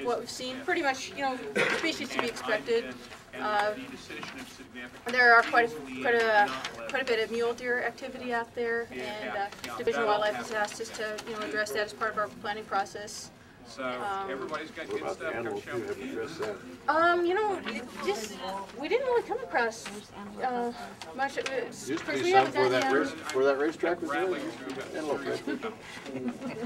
what we've seen. Pretty much, species to be expected. There are quite a bit of mule deer activity out there, and Division of Wildlife has asked us to address that as part of our planning process. So everybody's got good stuff. Animals too, have you addressed that? We didn't really come across much. Used to be some where that racetrack was there.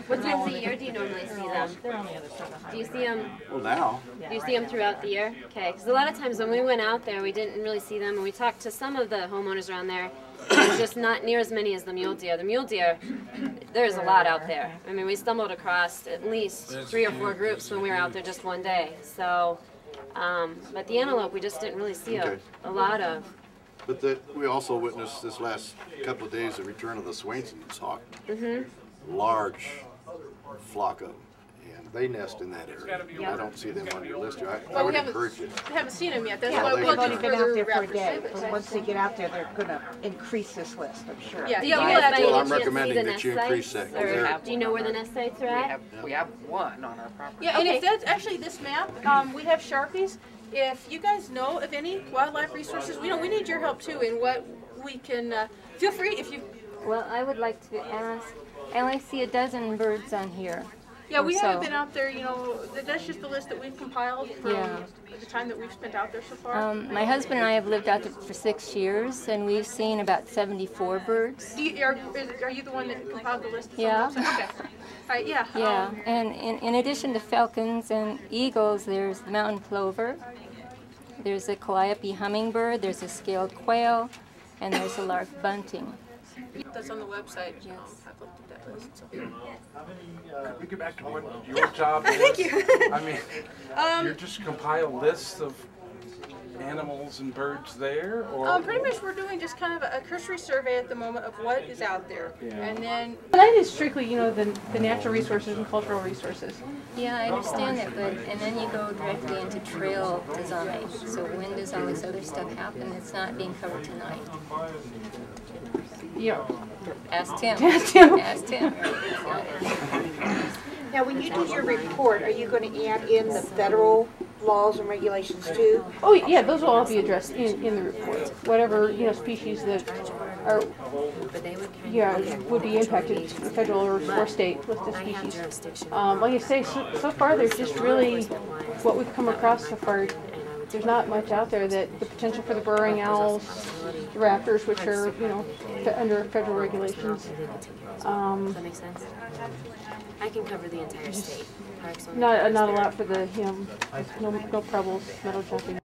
What times of the year do you normally see them? They're on the other side of the highway. Do you see them? Well, now. Do you see them throughout the year? Okay, because a lot of times when we went out there, we didn't really see them. And we talked to some of the homeowners around there. There's just not near as many as the mule deer. The mule deer, there's a lot out there. I mean, we stumbled across at least 3 or 4 groups when we were out there just one day. So, but the antelope, we just didn't really see a lot of. But we also witnessed this last couple of days the return of the Swainson's hawk. Large flock of them. And they nest in that area. I don't see them on your list here. I would encourage it. We haven't seen them yet. That's Yeah, why they've we'll only do been out further there for a raptor day. snippets. But once they get out there, they're going to increase this list, I'm sure. Yeah, Did yeah, you we'll guys by have any Well, I'm chance recommending see the that you nest increase sites? that. Or do you know where the nest sites are at? We have one on our property. Yeah, and if that's actually this map, we have Sharpies. If you guys know of any wildlife resources, we need your help too in what we can. Feel free if you. Well, I would like to ask, I only see a dozen birds on here. Yeah, we So- haven't been out there. That's just the list that we've compiled from the time that we've spent out there so far. My husband and I have lived out there for 6 years, and we've seen about 74 birds. Are you the one that compiled the list? Yeah. Okay. All right. Yeah. Yeah, and in addition to falcons and eagles, there's the mountain plover, there's a calliope hummingbird, there's a scaled quail, and there's a lark bunting. That's on the website. Yes. I've looked at that list. So. Could we get back to what your job is? Thank you. I mean, you just compile lists of animals and birds there, or Pretty much we're doing just kind of a cursory survey at the moment of what is out there, and then. That is strictly, the natural resources and cultural resources. Yeah, I understand that, and then you go directly into trail design. So when does all this other stuff happen that's not being covered tonight? Yeah. Ask Tim. Ask Tim. Ask Tim. Now, when you do your report, are you going to add in the federal laws and regulations too? Oh, yeah, those will all be addressed in the report. Whatever, species that are, would be impacted, federal or state with the species. Like I say, so far there's just really, what we've come across so far, there's not much out there that the potential for the burrowing owls, the raptors, which are, under federal regulations. Does that make sense? I can cover the entire state. Not a lot for the, no pebbles, metal jumping.